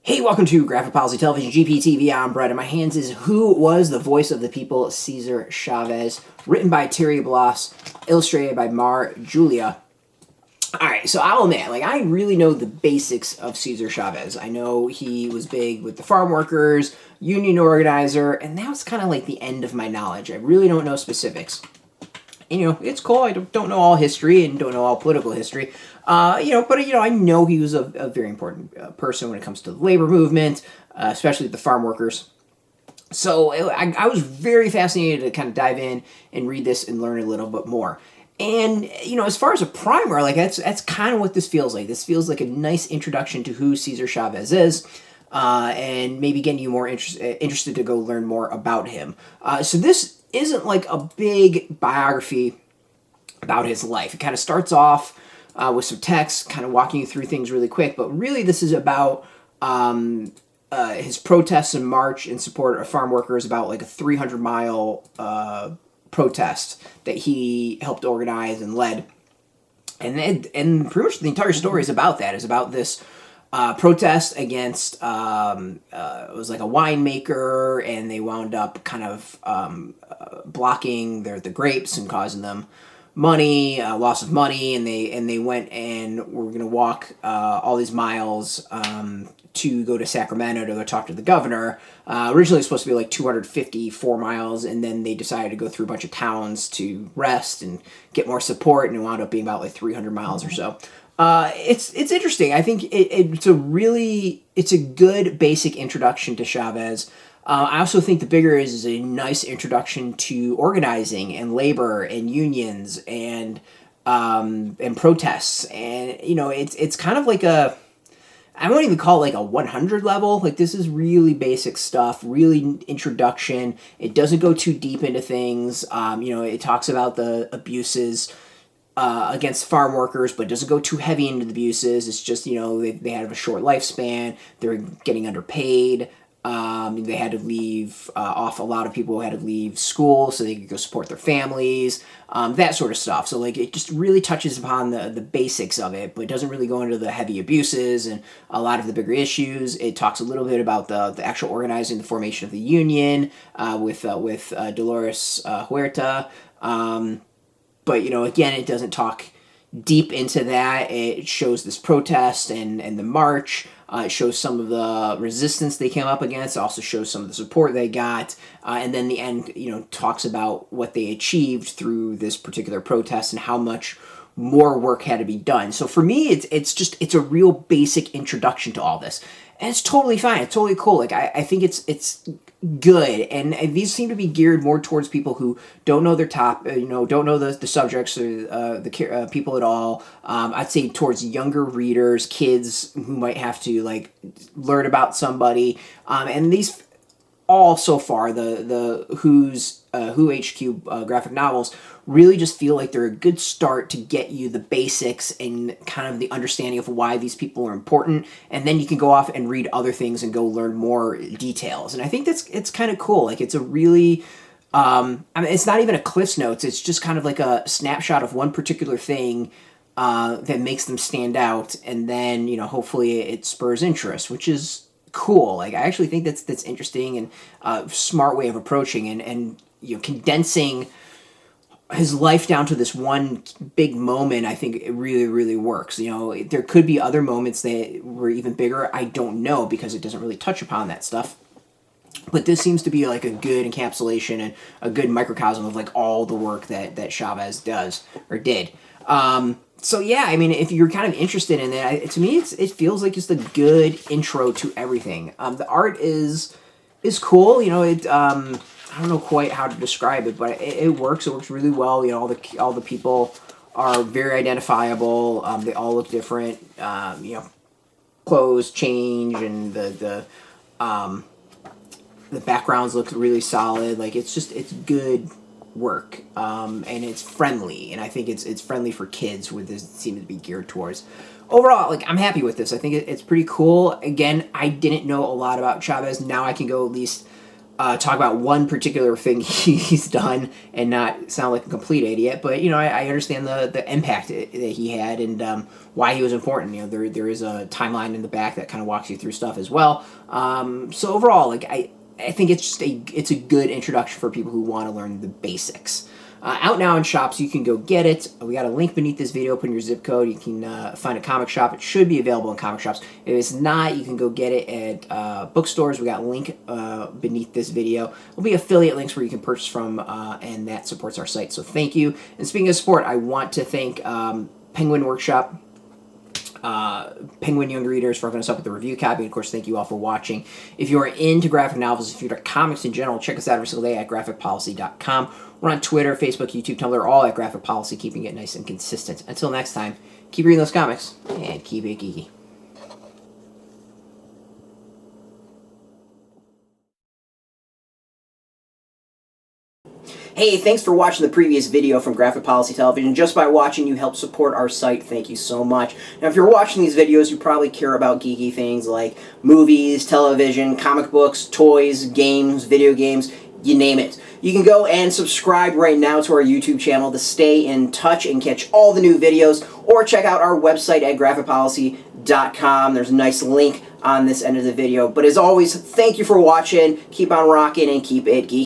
Hey, welcome to Graphic Policy Television, GPTV. I'm Brett. In my hands is Who Was the Voice of the People, Cesar Chavez, written by Terry Blas, illustrated by Mar Julia. Alright, so I'll admit, I really know the basics of Cesar Chavez. I know he was big with the farm workers, union organizer, and that was kind of like the end of my knowledge. I really don't know specifics. And, it's cool. I don't know all history and don't know all political history. But I know he was a very important person when it comes to the labor movement, especially the farm workers. So I was very fascinated to kind of dive in and read this and learn a little bit more. And, as far as a primer, that's kind of what this feels like. This feels like a nice introduction to who Cesar Chavez is. And maybe getting you more interested to go learn more about him. So this isn't like a big biography about his life. It kind of starts off with some text, kind of walking you through things really quick, but really this is about his protests and march in support of farm workers, about like a 300-mile protest that he helped organize and led. And pretty much the entire story is about that. It's about this protest against, it was like a winemaker, and they wound up kind of blocking the grapes and causing them loss of money, and they went and were going to walk all these miles to go to Sacramento to go talk to the governor. Originally it was supposed to be like 254 miles, and then they decided to go through a bunch of towns to rest and get more support, and it wound up being about like 300 miles or so. It's interesting. I think it's a good basic introduction to Chavez. I also think the bigger is a nice introduction to organizing and labor and unions and protests. And it's kind of like I won't even call it like a 100 level. Like, this is really basic stuff, really introduction. It doesn't go too deep into things. It talks about the abuses against farm workers, but doesn't go too heavy into the abuses. It's just, they have a short lifespan. They're getting underpaid. They had to leave off. A lot of people had to leave school so they could go support their families, that sort of stuff. So it just really touches upon the basics of it, but it doesn't really go into the heavy abuses and a lot of the bigger issues. It talks a little bit about the actual organizing, the formation of the union with Dolores Huerta. But, again, it doesn't talk deep into that. It shows this protest and the march. It shows some of the resistance they came up against. It also shows some of the support they got. And then the end, talks about what they achieved through this particular protest and how much more work had to be done. So for me, it's a real basic introduction to all this. And it's totally fine. It's totally cool. I think it's good. And these seem to be geared more towards people who don't know their don't know the subjects or the people at all. I'd say towards younger readers, kids who might have to learn about somebody. And these all so far, the Who HQ graphic novels really just feel like they're a good start to get you the basics and kind of the understanding of why these people are important, and then you can go off and read other things and go learn more details. And I think it's kind of cool. It's a really it's not even a Cliff's Notes. It's just kind of like a snapshot of one particular thing that makes them stand out, and then hopefully it spurs interest, which is cool. I actually think that's interesting and a smart way of approaching and condensing his life down to this one big moment. I think it really, really works. There could be other moments that were even bigger. I don't know, because it doesn't really touch upon that stuff. But this seems to be a good encapsulation and a good microcosm of all the work that Chavez does or did. So yeah, if you're kind of interested in that, to me it feels like just a good intro to everything. The art is cool. I don't know quite how to describe it, but it works. It works really well. All the people are very identifiable. They all look different. Clothes change, and the backgrounds look really solid. It's good work, and it's friendly, and I think it's friendly for kids, who this seems to be geared towards. Overall, I'm happy with this. I think it's pretty cool. Again, I didn't know a lot about Chavez. Now I can go at least talk about one particular thing he's done and not sound like a complete idiot, but I understand the impact that he had and why he was important. There is a timeline in the back that kind of walks you through stuff as well. So overall, like I think it's a good introduction for people who want to learn the basics. Out now in shops, you can go get it. We got a link beneath this video. Put in your zip code. You can find a comic shop. It should be available in comic shops. If it's not, you can go get it at bookstores. We got a link beneath this video. There'll be affiliate links where you can purchase from, and that supports our site. So thank you. And speaking of support, I want to thank Penguin Workshop, Penguin Young Readers for hooking us up with the review copy. And of course, thank you all for watching. If you are into graphic novels, if you're into comics in general, check us out every single day at graphicpolicy.com. We're on Twitter, Facebook, YouTube, Tumblr, all at Graphic Policy, keeping it nice and consistent. Until next time, keep reading those comics and keep it geeky. Hey, thanks for watching the previous video from Graphic Policy Television. Just by watching, you help support our site. Thank you so much. Now, if you're watching these videos, you probably care about geeky things like movies, television, comic books, toys, games, video games, you name it. You can go and subscribe right now to our YouTube channel to stay in touch and catch all the new videos, or check out our website at graphicpolicy.com. There's a nice link on this end of the video. But as always, thank you for watching. Keep on rocking and keep it geeky.